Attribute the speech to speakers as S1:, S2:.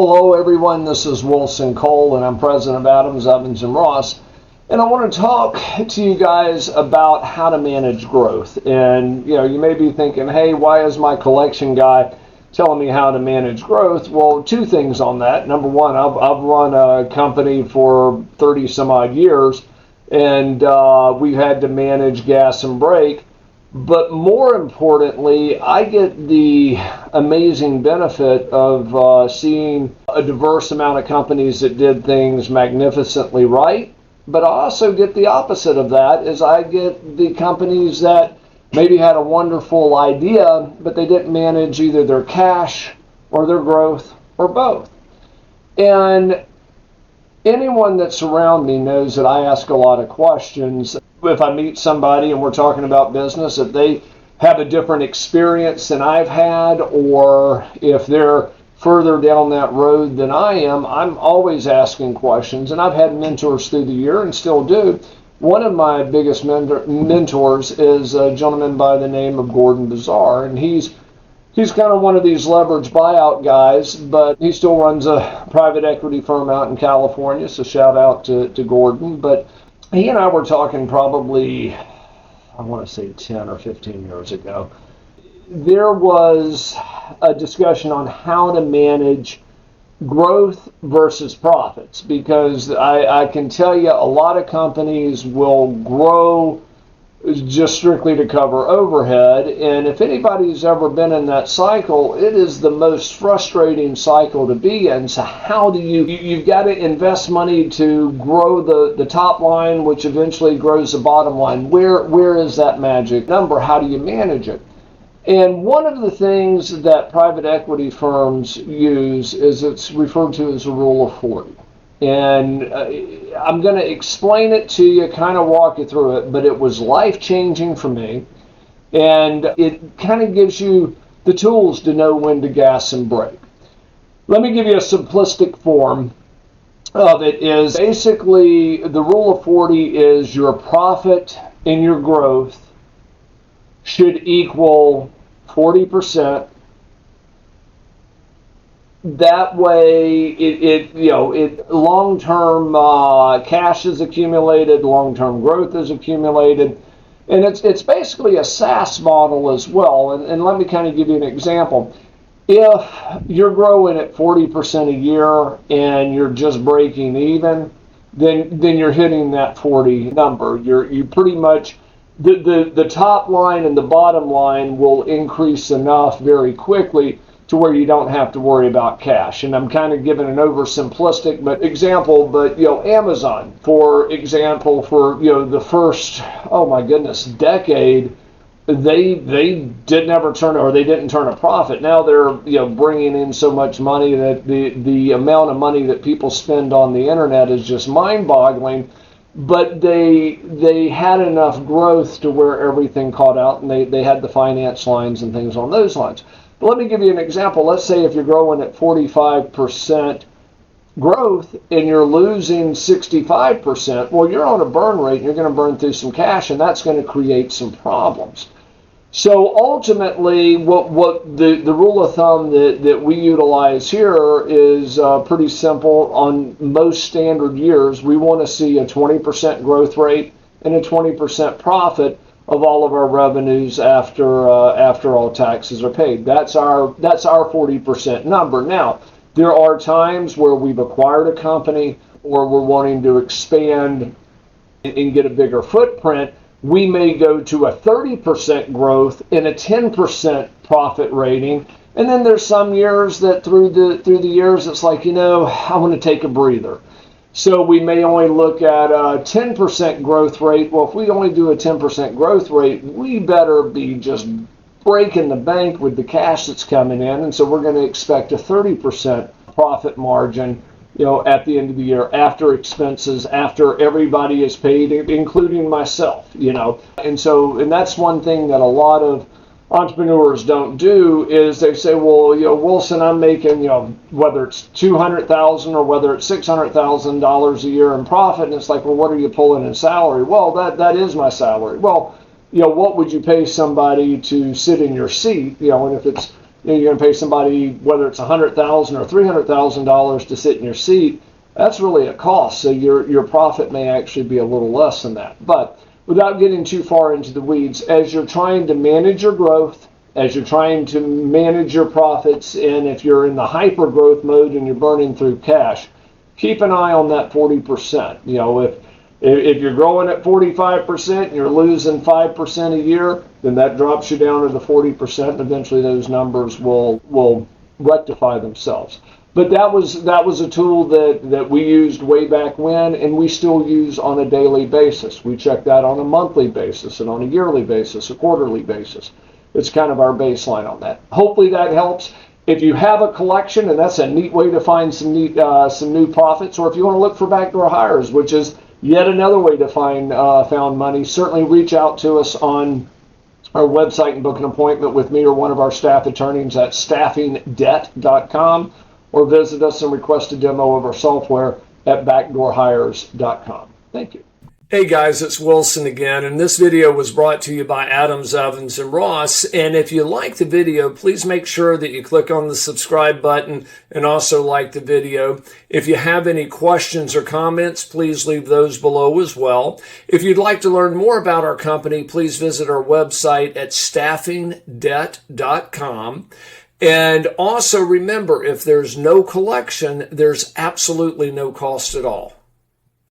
S1: Hello everyone, this is Wilson Cole and I'm president of Adams, Evans & Ross. And I want to talk to you guys about how to manage growth. And you may be thinking, hey, why is my collection guy telling me how to manage growth? Well, two things on that. Number one, I've run a company for 30 some odd years and we've had to manage gas and brake. But more importantly, I get the amazing benefit of seeing a diverse amount of companies that did things magnificently right. But I also get the opposite of that, is I get the companies that maybe had a wonderful idea, but they didn't manage either their cash or their growth or both. And anyone that's around me knows that I ask a lot of questions. If I meet somebody and we're talking about business, if they have a different experience than I've had, or if they're further down that road than I am, I'm always asking questions. And I've had mentors through the year and still do. One of my biggest mentors is a gentleman by the name of Gordon Bazar, and he's kind of one of these leverage buyout guys, but he still runs a private equity firm out in California, so shout out to Gordon. But he and I were talking probably, I want to say 10 or 15 years ago. There was a discussion on how to manage growth versus profits, because I can tell you a lot of companies will grow just strictly to cover overhead. And if anybody's ever been in that cycle, it is the most frustrating cycle to be in. So how do you've got to invest money to grow the top line, which eventually grows the bottom line. Where is that magic number? How do you manage it? And one of the things that private equity firms use is it's referred to as a rule of 40. And I'm going to explain it to you, kind of walk you through it, but it was life-changing for me. And it kind of gives you the tools to know when to gas and brake. Let me give you a simplistic form of it. Is basically the rule of 40 is your profit and your growth should equal 40%. That way, it long-term cash is accumulated, long-term growth is accumulated, and it's basically a SaaS model as well. And let me kind of give you an example. If you're growing at 40% a year and you're just breaking even, then you're hitting that 40 number. You pretty much the top line and the bottom line will increase enough very quickly to where you don't have to worry about cash. And I'm kind of giving an oversimplistic example, but Amazon, for example, for the first, oh my goodness, decade, they didn't turn a profit. Now they're bringing in so much money that the amount of money that people spend on the internet is just mind-boggling. But they had enough growth to where everything caught out, and they had the finance lines and things on those lines. But let me give you an example. Let's say if you're growing at 45% growth and you're losing 65%, well, you're on a burn rate and you're going to burn through some cash, and that's going to create some problems. So ultimately, what the rule of thumb that we utilize here is pretty simple. On most standard years, we want to see a 20% growth rate and a 20% profit of all of our revenues after all taxes are paid. That's our 40% number. Now, there are times where we've acquired a company or we're wanting to expand and get a bigger footprint. We may go to a 30% growth and a 10% profit rating. And then there's some years that through the years it's like, I want to take a breather. So we may only look at a 10% growth rate. Well, if we only do a 10% growth rate, we better be just breaking the bank with the cash that's coming in. And so we're going to expect a 30% profit margin, at the end of the year, after expenses, after everybody is paid, including myself, And that's one thing that a lot of entrepreneurs don't do, is they say, well, Wilson, I'm making, whether it's $200,000 or whether it's $600,000 a year in profit. And it's like, well, what are you pulling in salary? Well, that is my salary. Well, what would you pay somebody to sit in your seat? And if it's you're going to pay somebody, whether it's $100,000 or $300,000 to sit in your seat, that's really a cost. So your profit may actually be a little less than that. But without getting too far into the weeds, as you're trying to manage your growth, as you're trying to manage your profits, and if you're in the hyper growth mode and you're burning through cash, keep an eye on that 40%. If you're growing at 45% and you're losing 5% a year, then that drops you down to the 40%, and eventually those numbers will rectify themselves. But that was a tool that we used way back when, and we still use on a daily basis. We check that on a monthly basis and on a yearly basis, a quarterly basis. It's kind of our baseline on that. Hopefully that helps. If you have a collection, and that's a neat way to find some new profits, or if you want to look for backdoor hires, which is yet another way to find found money, certainly reach out to us on our website and book an appointment with me or one of our staff attorneys at staffingdebt.com, or visit us and request a demo of our software at backdoorhires.com. Thank you. Hey guys, it's Wilson again, and this video was brought to you by Adams, Evans, and Ross. And if you like the video, please make sure that you click on the subscribe button and also like the video. If you have any questions or comments, please leave those below as well. If you'd like to learn more about our company, please visit our website at staffingdebt.com. And also remember, if there's no collection, there's absolutely no cost at all.